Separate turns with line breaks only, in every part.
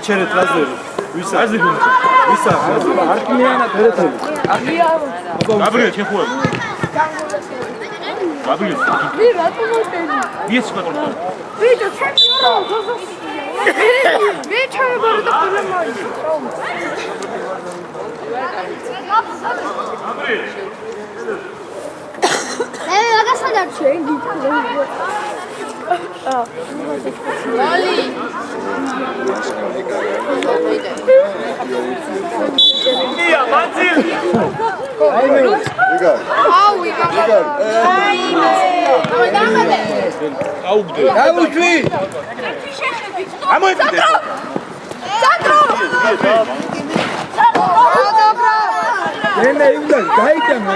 ჩერეთ რაზე ვისა ვისა არკიანა ფერეთელი გაბრიელ ჩეხუე გაბრიელ
მე რატომ მოდები
ვიეც პატრონო
ვიდეო ჩემო მე ჩავებარ და პრობლემაა
გაბრიელ
მე მაგასადარ შეგით ლალი
მია მანძილ აუგდე ამოიწვი
სანდრო
მე უნდა გაიგე მე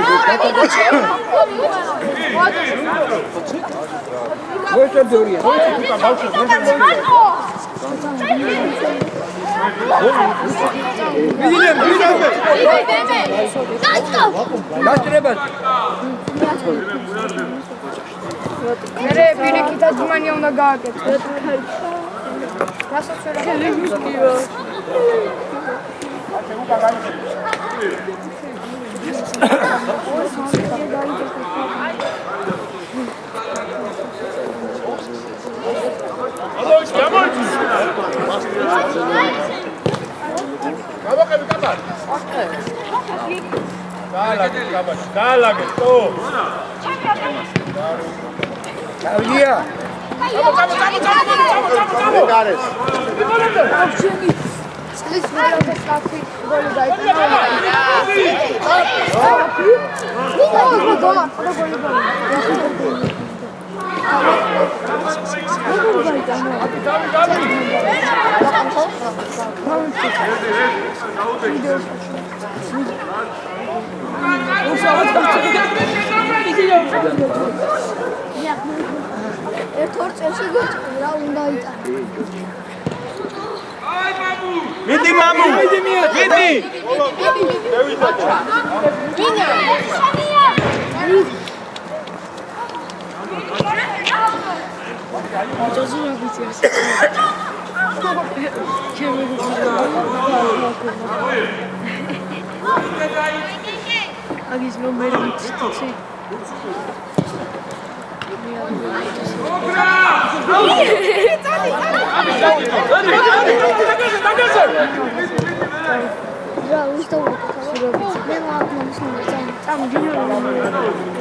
ვეშა დორია
მე პირიქითაც მანია უნდა გააკეთო. რასაც ვერ აღარ
Dálage, to.
Cavia.
Vamos. Vidi mamu! Vidi!
Agis numero 26. Ja, ist doch. Mir war noch nicht so sagen. Am Video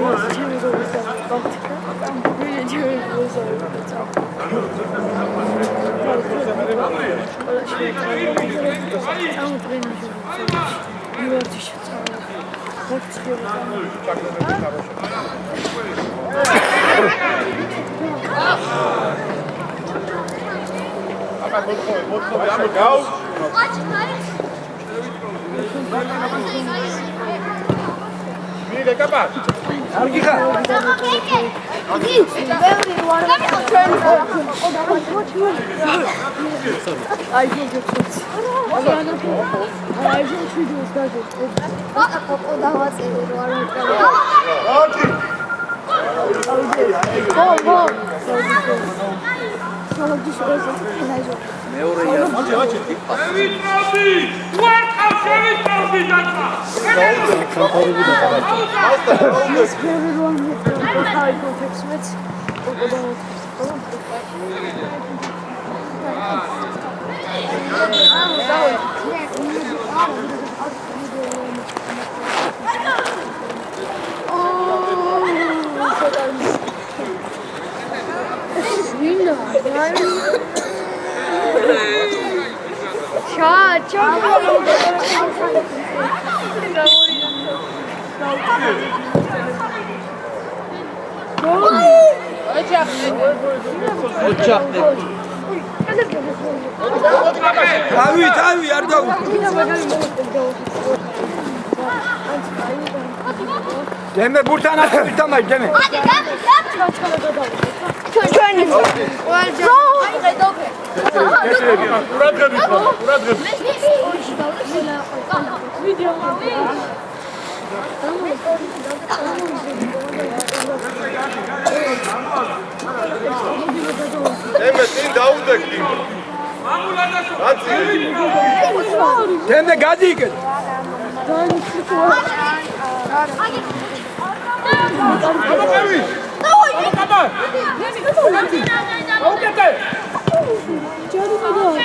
was ich mir so gesagt. Am Video so gesagt. Am Trainer schon. Wie wird sich jetzt
Mira, capaz.
Tavi, არ დაუ. დემე ბურთანა თამაშ დემე.
ჩვენი ყველჯერ
ემე წინ დაუდექდი.
დემე გადიიგე.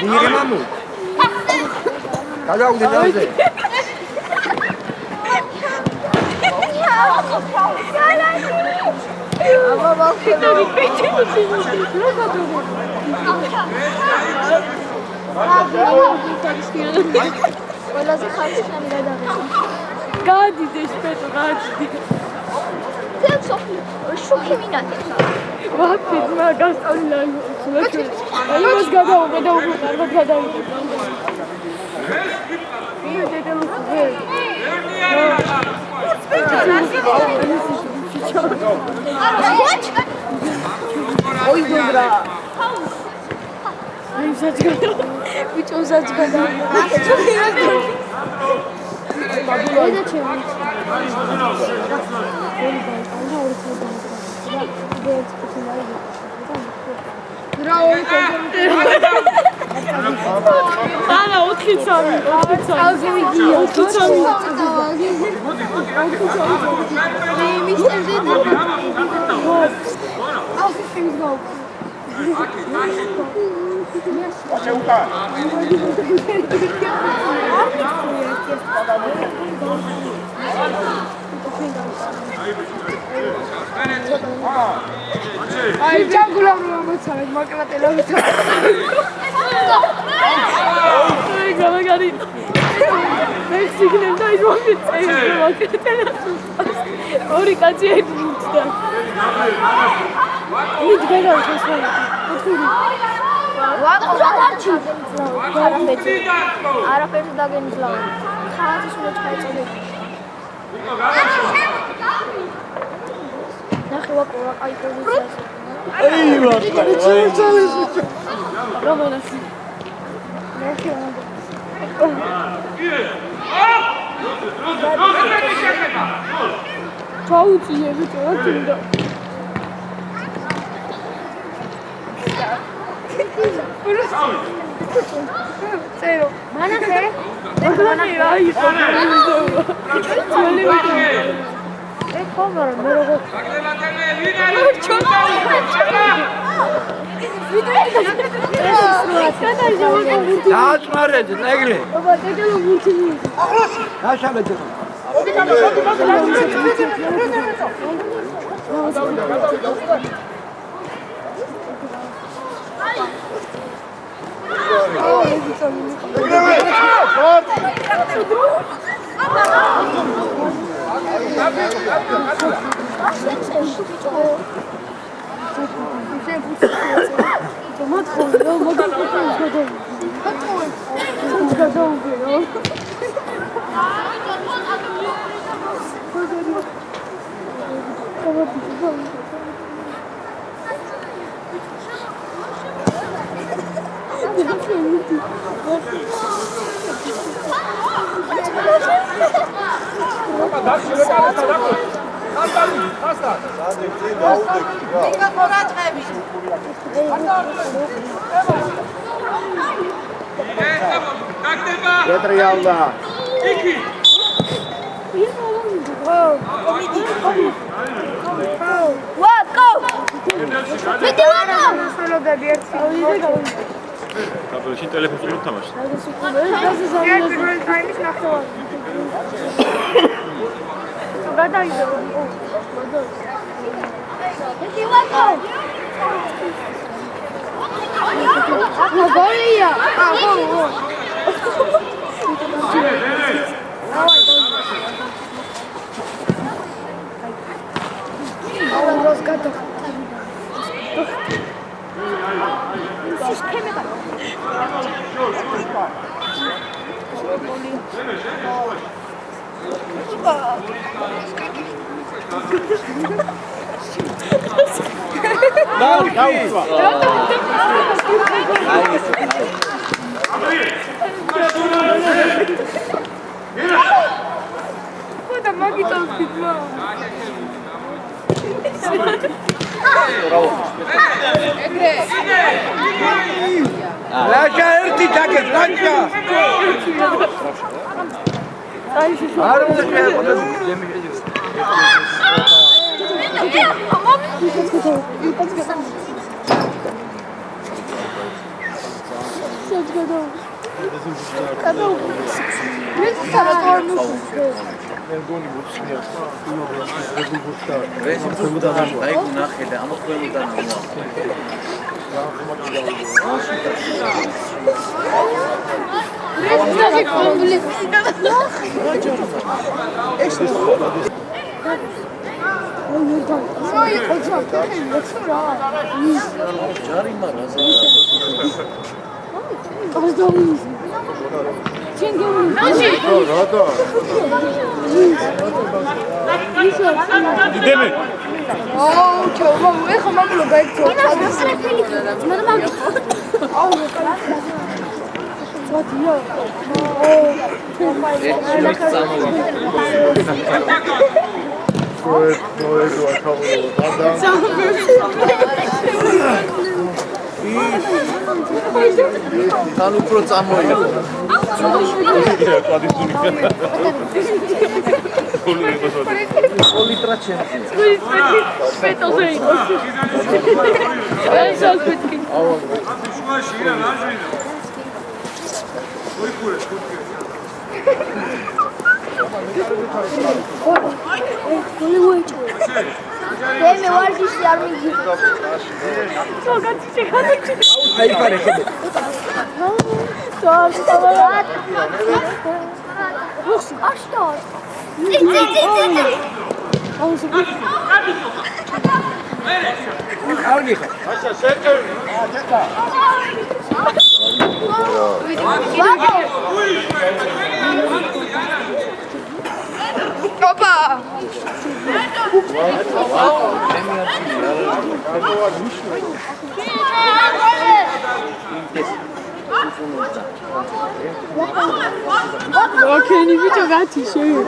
იგე მამუ. გადაუგდე დავზე.
ყველაზე ხალხთან გადავიდა.
გადიდეს პეტო, გადიდეს.
შუქი მინატი.
ვაფით მაგას სწავლა ჩვენ. აი მას გადაუგე და უფრო კარგად გადავიდა.
ой добра.
აი საჭგადა. ბიჭო საჭგადა.
ედა ჩემი. რაოი
არა 4-3.
აი ჯანგულა მომცავე მოკრატელა ვიცი.
აი გამაგარი. მექსიკიდან დაიწყო მოკრატელა. ორი კაცი ეთქიდა. მით გადავხეს რა.
ვაკოთარჩი. არაფერს დაგენძლავ. ხალხის უნდა ჩაეწოდე. ნახე ვაკო აი პოზიციაზე.
რომანასი. ჩაუწიე ბიჭო რა თქმა
წერო. მანახე.
მანახე რა იყო. ძველი ვიდეო.
ხომარ მე როგორ
დააწმარეთ ნეგლი.
აბა დედალო მურთი.
დაშალეთ.
ეტრიალდა.
იქი.
ვაკო. მეტი ვაკო. სულობები ერთი.
კაბელში ტელეფონს რომ თამაში.
ერთი როლი ტაიმის ნახევარი. გადაიდო. მეტი ვაკო. გოლია. გოლ.
და მაგიტოს ფიტმა. ეგრე.
ლაშა ერთი ჩაკეთ, ლაშა.
აი შუშო.
არ უნდა შეეხო.
Dideme.
აუ, ჩავა, ეხა მაგლო გაიქცო.
თან უფრო წამოიღო. პოლიტრა ჩემპიონი.
სპეტოზე იყო. ეს ასეთი.
მე ვარჯიში არ მიგიღო.
აი პარე ხიდე. არ გიხარ.
Aşa serkan.
ოპა. ოკეი, ბიჭო, გაჩი შევი.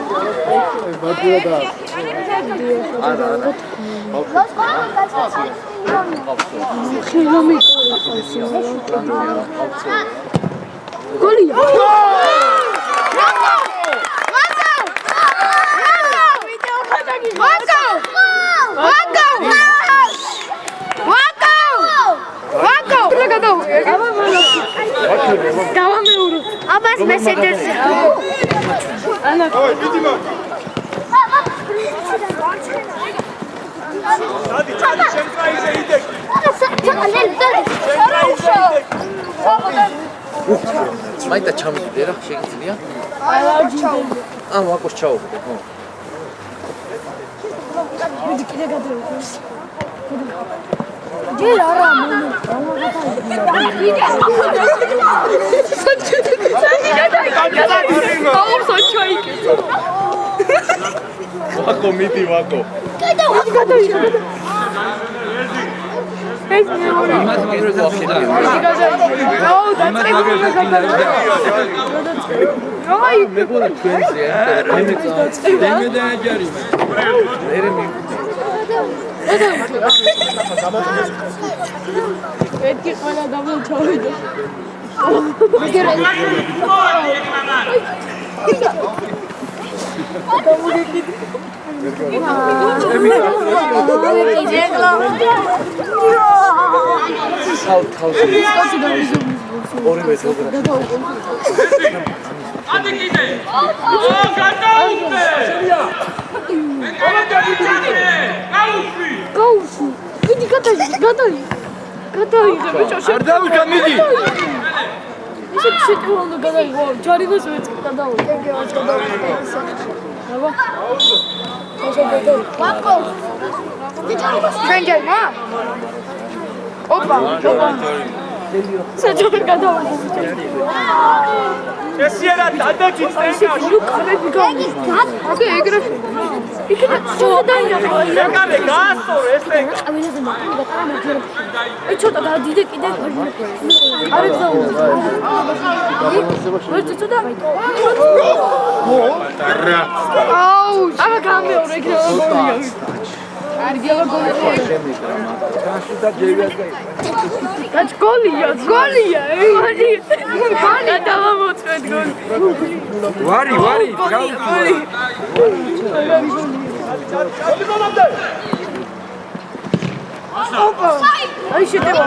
골이야.
აბას მესენჯერზე.
ანა.
Oy, gidima. Hadi, hadi, centralize idek.
მაინდა ჩამიგდე რა შეგიძლია? ან ვაკოს ჩაუღდე, ხო?
მიდი კიდე გადავიდე.
ჯერ არა მომი.
აუ, საჩაიკი.
Vako, miti, vako.
გადავიდე. ეს მეორე.
იმას მაგროზე ვახშედა.
აუ, დაწყებული გადავიდე. აი,
მეგონა თქვენზე,
დემე და აჯარი.
ერთი ყველა გამოჩავიდა.
ორივე ზოგადად.
Hadi gide. Oh, gataute.
გაუშვი. მიდი გადაი. ბიჭო,
არ დავიქა მიდი.
ისე შეტევალო გადაიღო. ჯარიბას ვეც გადაიღო. აბა.
ვაკო.
შენჯერმა? ოპა. საჯარი გადაიღო.
Esiyera, dada,
ისე ლუკარები გაუშვი. აბა ეგრე. იქნება შევადაინახო.
ეკარე გაასწორე ეს ეგ.
ყავილაზე მაგდა კამერა. აი ცოტა გადიდე კიდე. არ გზავნე. ვერ ცოტა. აუ, აბა გამეორე იქნება გოლია. არგიალა გოლია. გაჩ გოლია. გოლია. გადავამოწმეთ გოლი.
ვარი,
გოლი. ოპა. აი შეტევა.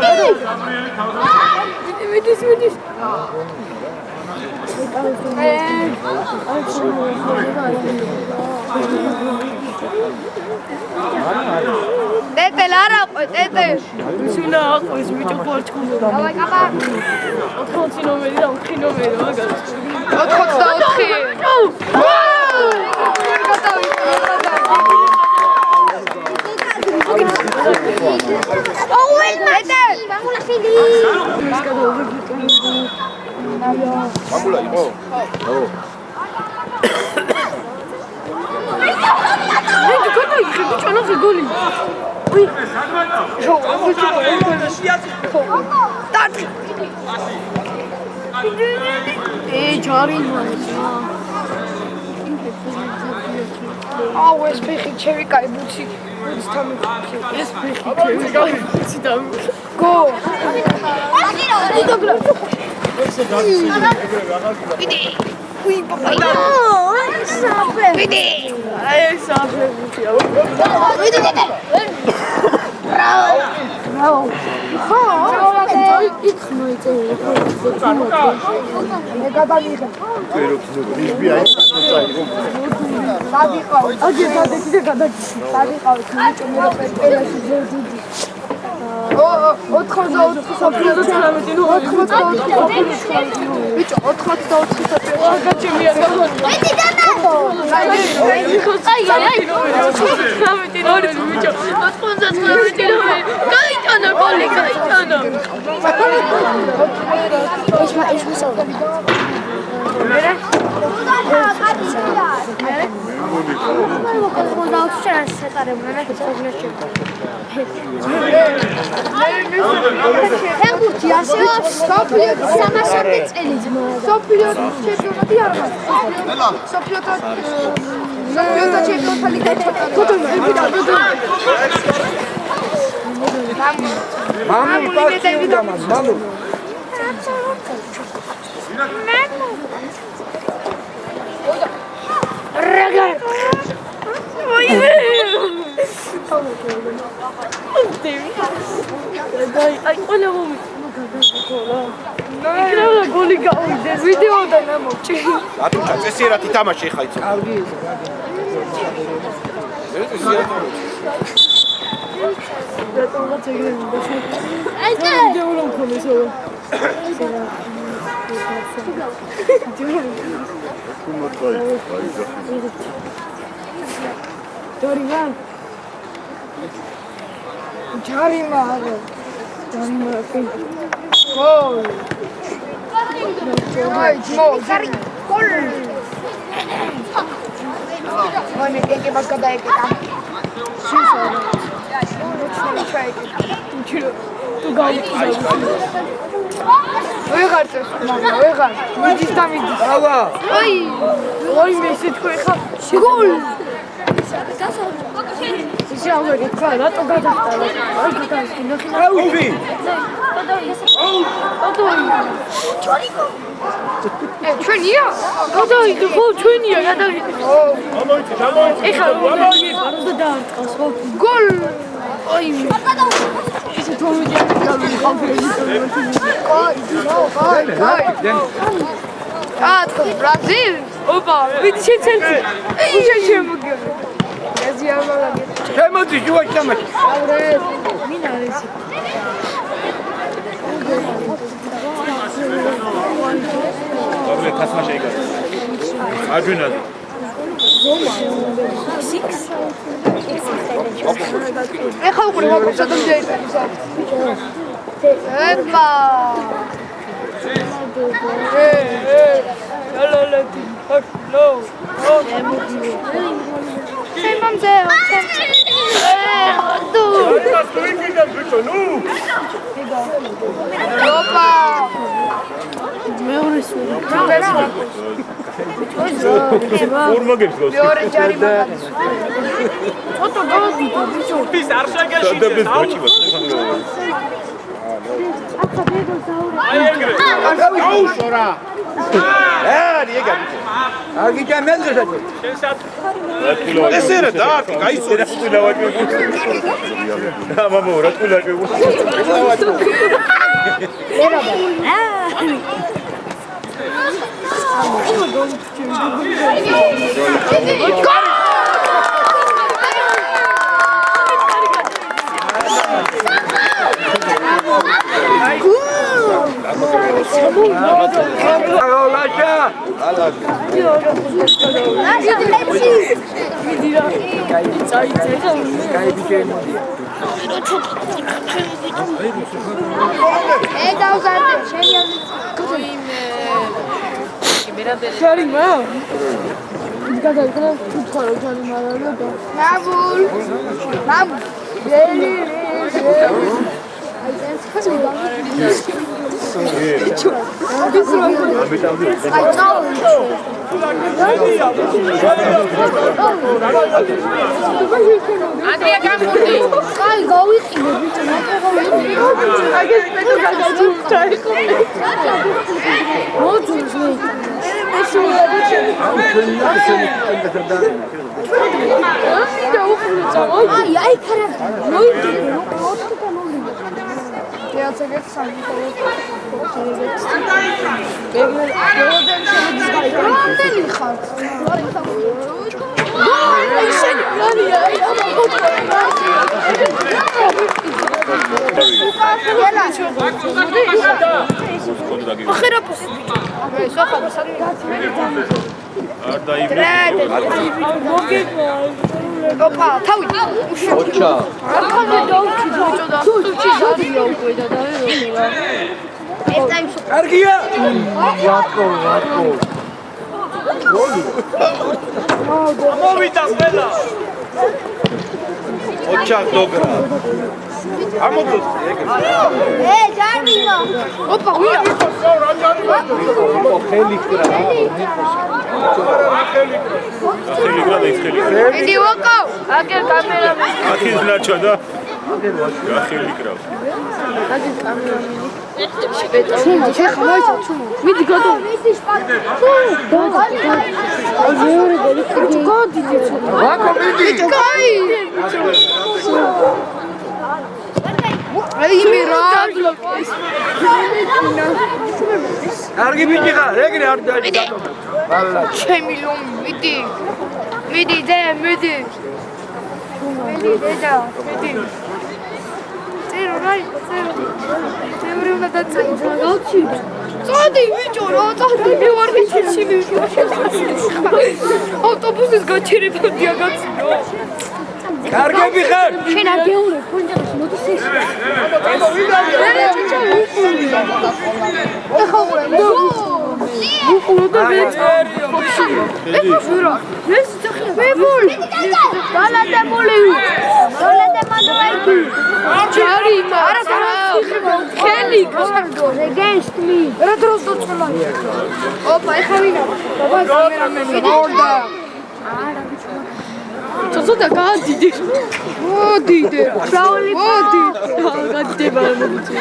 მიდის.
ტეტე ლარაყო, ტეტე.
სუნა აყვის ბიჭო პორტკუნო.
დავაი კაბა.
80 ნომერი და 4 ნომერი მაგას.
84.
მაგულა იყო?
მე გქონდა იქ ბიჭო ნახე გოლი. უი. ჯარი მაცა.
აუ ეს ფეხი ჩევიკაი ბუცი თამი
ეს ფეხი ჩევიკაი ბუცი და
გო უი პაპა საფე ვიდი
აი საფე ბუცია
ვიდი ბრავო ხო
იქ მოიწევი ხო
მე გადავიღე
ისბი აი წაიღო.
დადიყავ
აგე კიდე გადაგიში
დადიყავ ბიჭო მე პერპელაში ძერდიდი 84
19 ნუ
84 ბიჭო 84 საპიო
აგაჩემია გაგონი
მეტი დანა
აი 19 ნომერი ბიჭო 99 ნომერი გაიტანა გოლი გაიტანა
ეს მისაუბრა
აი ყველა იქნება გოლი გავიდეს ვიდეოდან ამოჭი
ატუჩა წესიერად ითამაშე ხა იცი.
რატომაც ეგრე უნდა ვიდეო რომ ქონესო დორიმა
ჯარიმა გოლ აი ძმო გარი გოლ მანე კეკე მას გადაეკეტა
თუ გავიქცევ
ვეღარ წეს მაგრამ ვეღარ მიდის და მიდის
აბა
ოი მე სიტყვი ხა
გოლ
ისე აღარ ითქვა რატო გადახტა აი გადაიხი ნახე
აუვი
ჩვენია
გადაიხი ხო ჩვენია გადაიხი
გამოიწი.
ეხლა რომ და დაარტყას ხო
გოლ
აი ისე თორმეტი
ატყო ბრაზილ
ოპა ვიდი შეცენცი
უშენ შემოგიო ეს იამალაგე
შემოდი ჯუაჩ თამაში
აურე
მინ არის
დაბლე თასმა შეიგა. აჯვინაზე.
ეხა უყურე ვაკობს და შეიძლება ება
ლოლოლეთი ნო შემამზეო დუ ოპა მეორე სული
ორმაგებს გავს.
მეორე ჯარი მაგალითს ფოტო გავიდო ბიჭო
ის არ შეგეშინდეს
ახლა ბედო ზაურე
აი ეგრე
აუშორა. ეგა.
არ გიჭა მეზრე
შესად
ესე რა და გაიცორე ხულა ვაჭმე. მამა რა ხულა ვაჭმე.
Andrea Camputi.
Ai, გავიყიდე ბიჭო, აი, ხარა.
არგია
მოვიდა ყველა
ოჩა დოგრა. ამოწოთ ეგრე.
ჯარიმა.
Opa, uia.
ახალი გრადა იხელი.
Idi wako. Აკერ კამერამენი.
ახი ზნაჩა და ახალი გრავა.
მიდი გადო.
ვაკო მიდი
კაი. აი მე რა.
არგი ბიჭი ხარ ეგრე არ დაიჭა ვალა
ჩემი ლომი, მიდი. მიდი დე, მიდი. მიდი დედა, მიდი. წერო რაი, წერო. წერო უნდა დაწერო. გავჩი. წადი ბიჭო, რა წადი, მე ვარ გიჩი მივიდა. ავტობუსის გაჩერებადია გაციო.
კარგები ხარ
შენ არ გეურე, ფონჯაში მოდის ეს.
უყურდა მეწერი. ეხა ეს ძახია. მე ვული.
გალადებული. გალადებული.
ჯარიმა. არა ხელი
against me.
რა დროს დაწოლა. ოპა, ეხა ვინა? ბაბა კამერამენი. ორდა. ცოტა გადიდე. მოდიდე.
Frauli.
მოდი. გადიდება მოდი.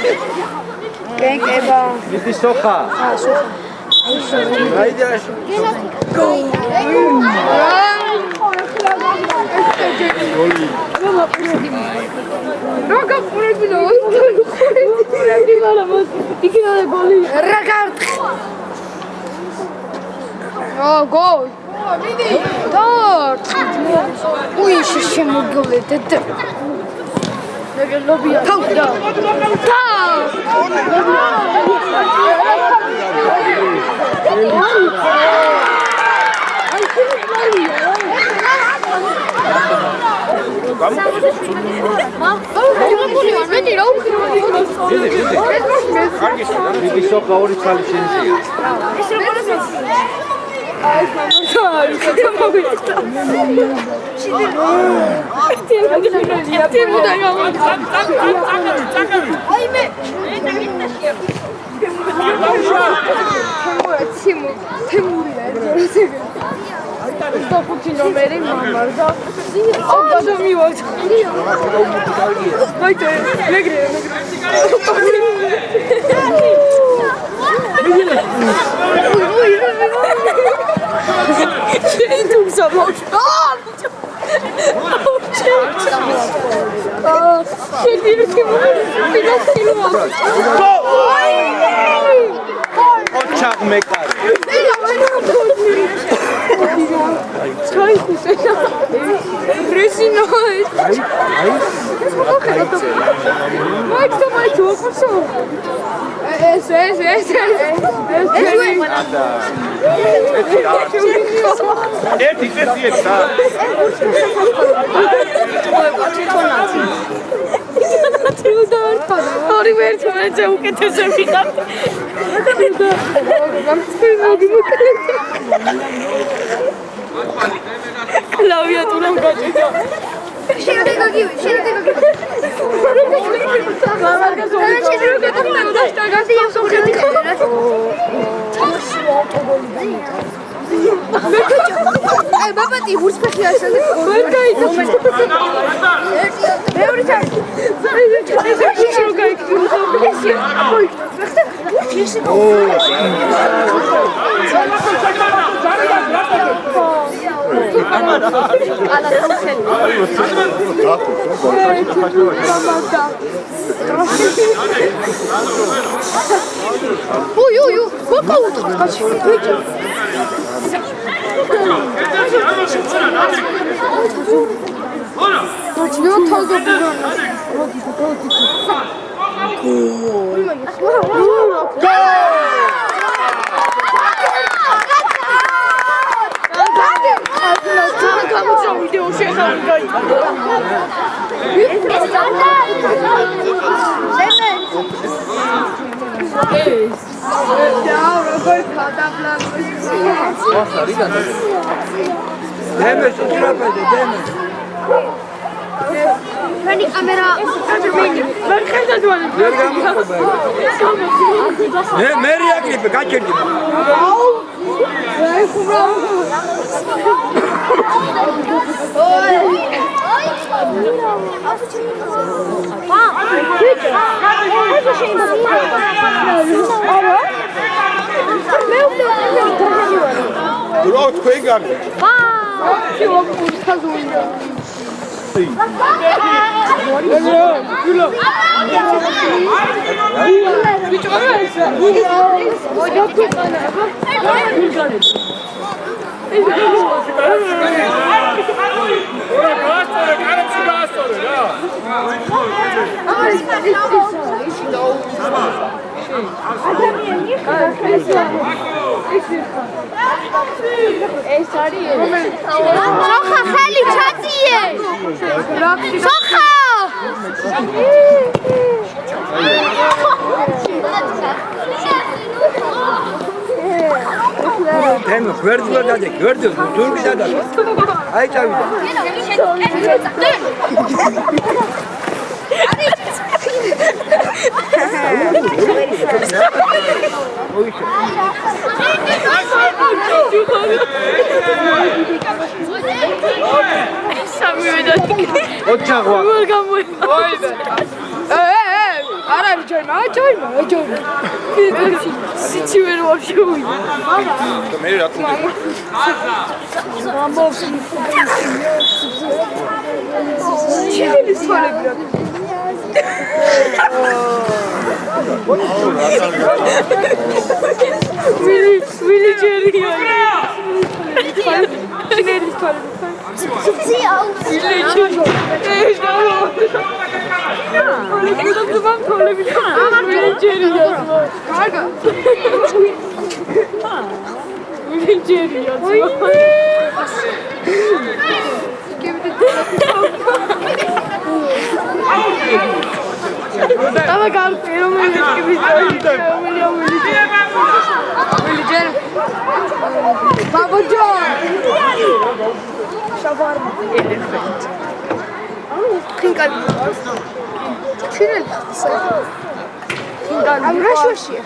გენკება.
მიდი სოხა აიდაში
რა გაფურებინა? ხურები მარა მოს. იქნა გოლი. რა გარტყ. გოლ. მიდი. დორ. უი შემოგავლეთ. ნეგე ლობია. თავ.
მიდი სოხა ორი ცალი შენზეა
Ama kalk, Villager. Baba John. Shabar elephant. Kinkal. Kinal. Kinkal. I'm Russia.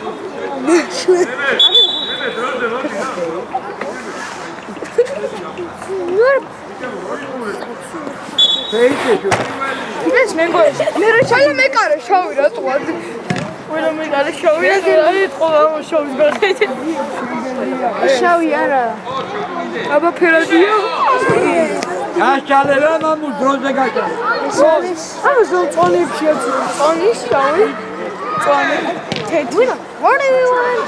Yes, me goes. Mere chala me kar show ra to ad. Wela me kar show ra to qola show garte. Show yara. Aba peradio.
გაშალება მამუ დროზე გაშალე.
Აბა ზო წონებში აქვს. წონი შავი. წონი. თეთრი. What do you want?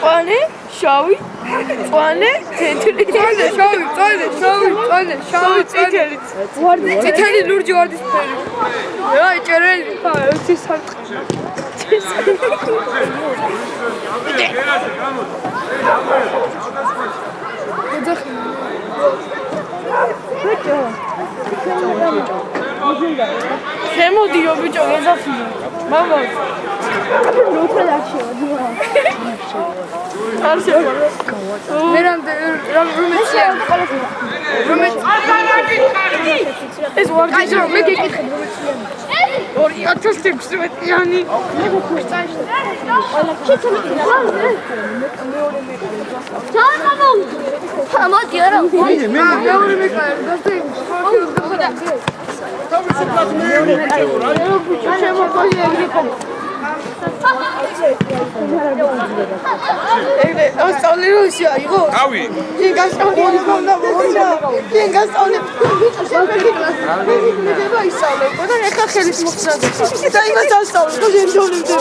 წონი შავი. წონი თეთრი. წონი შავი. წონი შავი. წონი შავი. წითელი. ვარდი. წითელი ლურჯი ვარდის ფერი. აი ჭერელი. ეს საკ. შემოდიო ბიჭო გეზაფინო მამა მე ეს ვარჯიშო მე გეკითხე 2016-იანი
მოდი არა
მეორე მეკარე გასტი ეგრე ასწავლე რუსია იყო
ავი
კი გასწავლე მქონდა მოხდა კი გასწავლე მე ისწავლე და ეხა ხელის მოხსნა და იმას ასწავლე და შემდევნებდა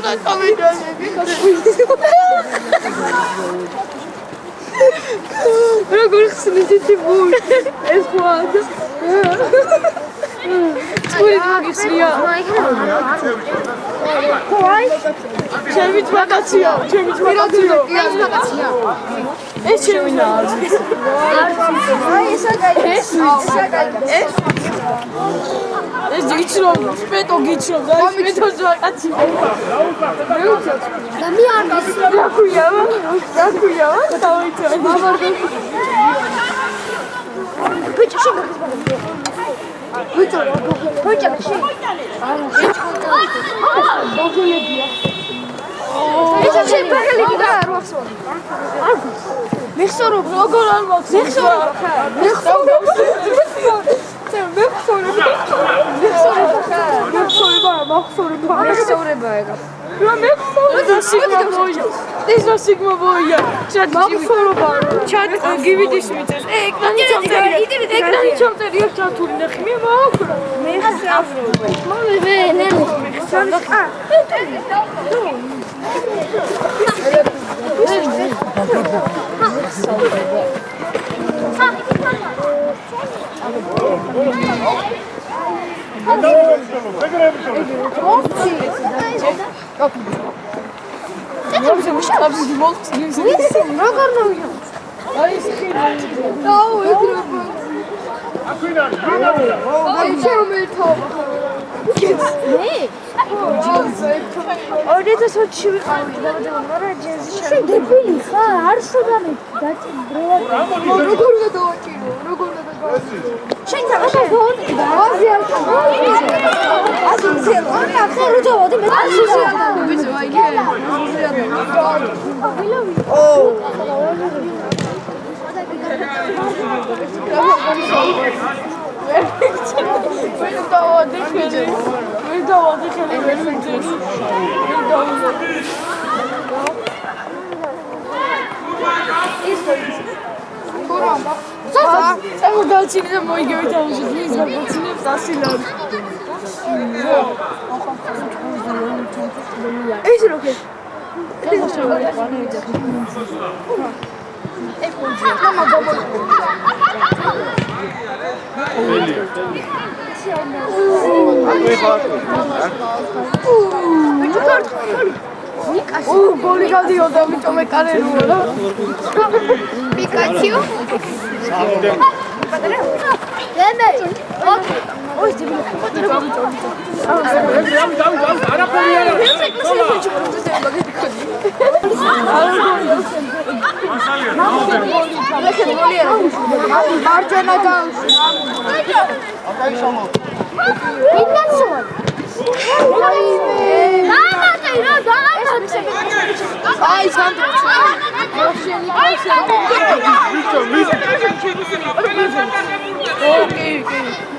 და წამიდანები როგორ ხსნით ბული ეს ხواد წვილი მაგისია ხوای ჩემი მაგაცია ეს შევინა აი ეს გიჩრო სპეტო გიჩრო და სპეტო მაგაცია
და მე არ
დაკუია დავიცვა
ბიჭო შენ ეს შენ ბაგალი და არ ვახსოვ მეხსოვრო როგორ არ ვახსოვ მეხსოვრება ეგა რა მეხსოვრება სიგმა მოია ეს რა სიგმა მოია მახსოვრობა ჩატ გივიდის მიწეს ეკრანი ჩამწერია ჩათული ნახე მე მაქვს მე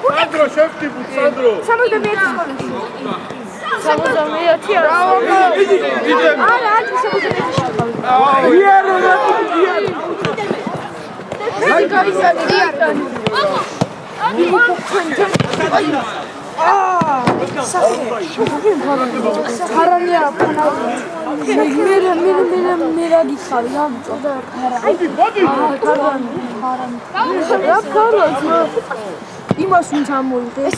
Sandro, șefti, Sandro!
იმას ვინც ამოიღეს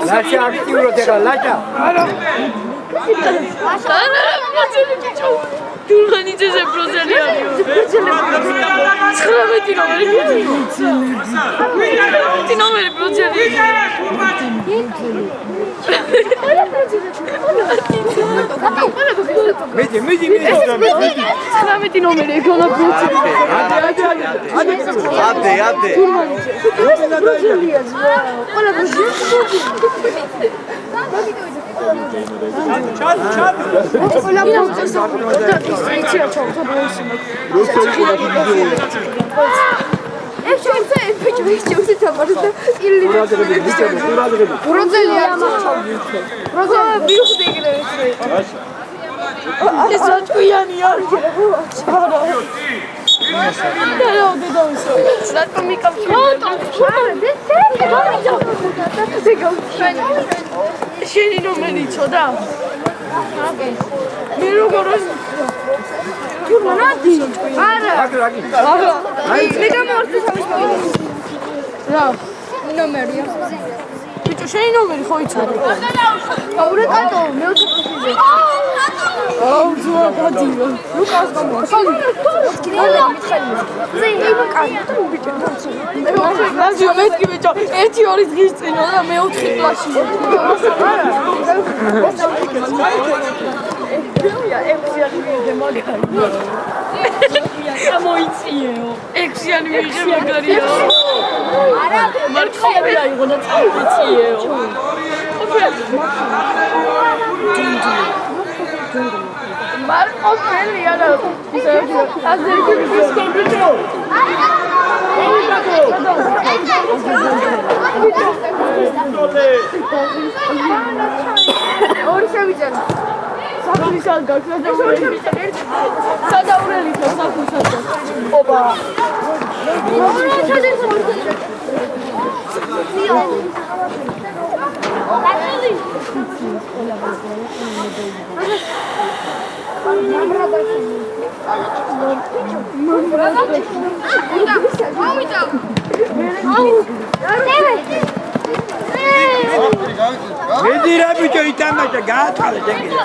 Lascia activo te lascia.
Turhani ce prozeliariu. 19 numeri prozeliariu.
Vedi.
19 numeri econo
Ade.
შენი ნომერი იცოდა? მე როგორ გურმანადი? არა. მე გამორჩა სამის რა? ნომერია. ბიჭო, შენი ნომერი ხო იცოდა? აურე კატო, მე უცხოეთზე. აუ, ძმა გადიო. ლუკას გამორჩა. ლაზიო მეთქი ბიჭო 1-2 დღის წინა და მე 4 კლასში ამოიწიეო 6-იანი მიიღე მაგარია არა მარკოვი აიღო და წავიწიეო მარკოვი არა
Vedi rapido i tamata gata le tengi.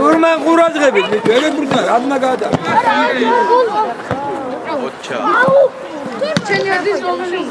Urman quradzღები, ვერე ბრუნდა, რადგან გადა.
ოჩა.
ჩემი არის რომელი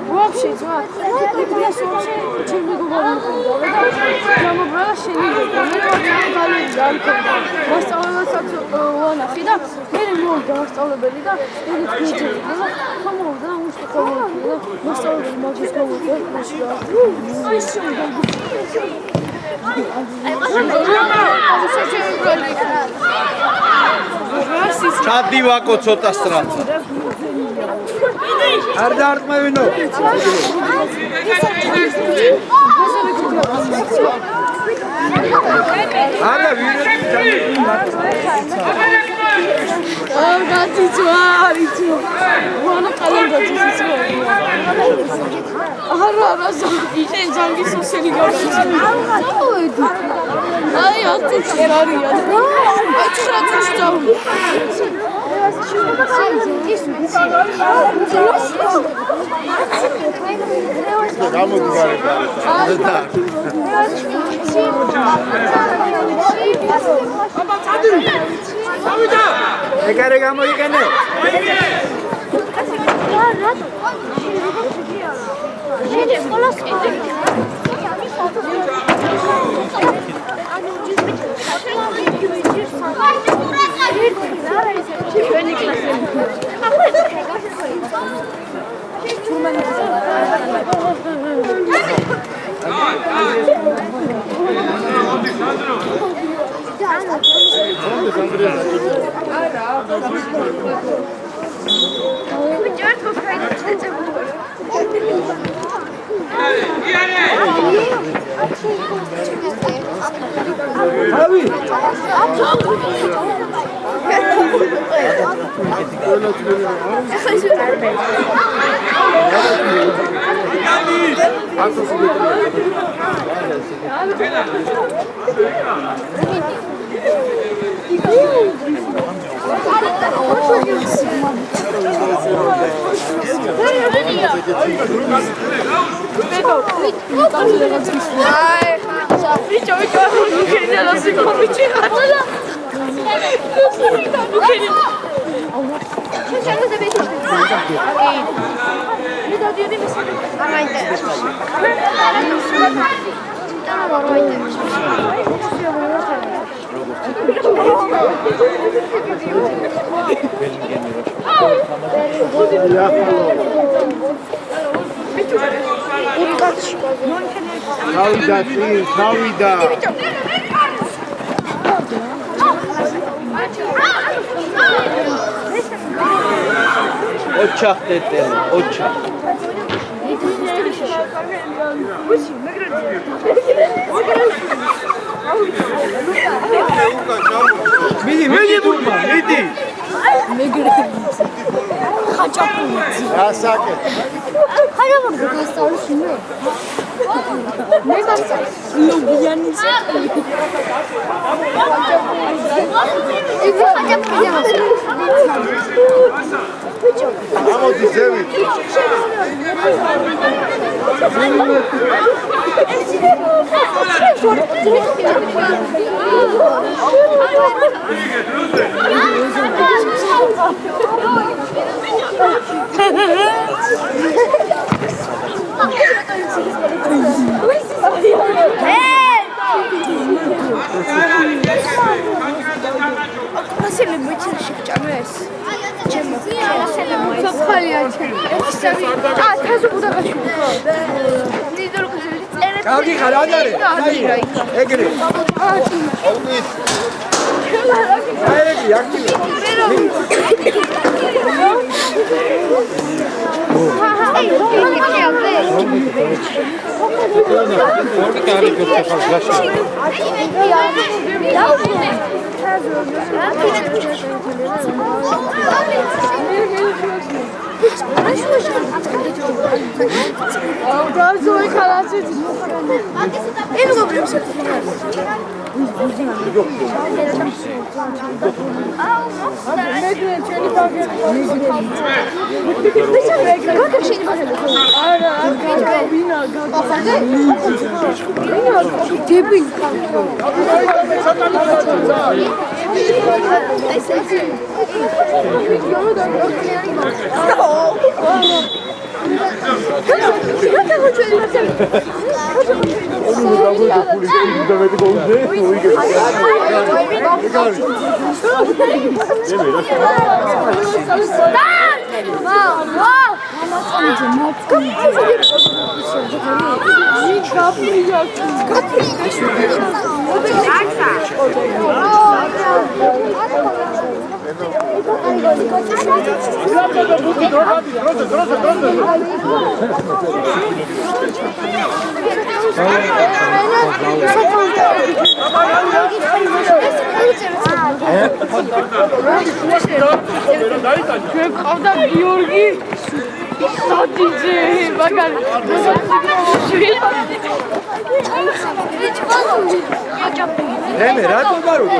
вообще чувак я вообще чем не говорю я могла ще не
ჩადი ვაკო ცოტა სტრაცა.
არ დაარტყმევინო. არა ვირები ეგარე გამოიყენე.
ოჩა ხდეტელი, ოჩა.
მიდი ბურბა, მიდი.
რასაკეთ?
ხარაბამ გასწავლში მე. მე გასწავლში. ლოგიანიც. იგი ხაჭაპურია.
ამოდი ზევით.
ასელი მოიჩერში ჭამეს. ჩემო. საფხალია ჩემი. თაზო ბუდაგაში. ნიდრო კაცი წერეთ.
კარგი ხარ, არ არის? ეგრე. აიგი, აქტივი.
გყავდა გიორგი სადიძე მაგარი
მე რატო გარუდი?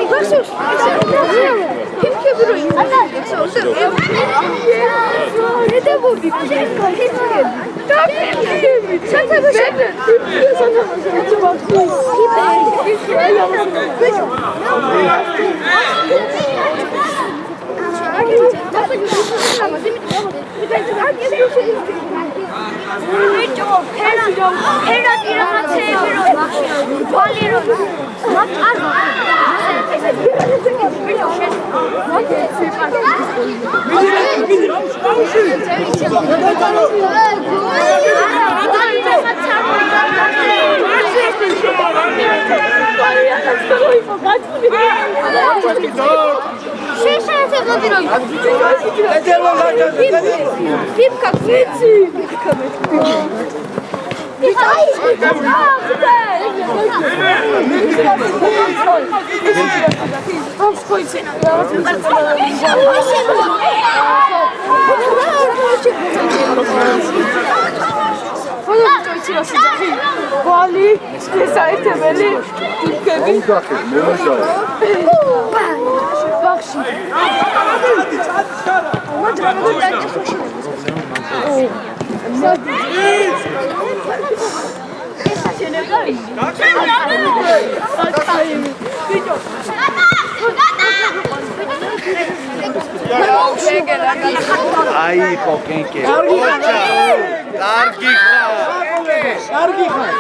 ვალი, ესაერთებელი, თურქები. ბახში.
აი კოკენკე. კარგი ხარ.
კარგი ხარ.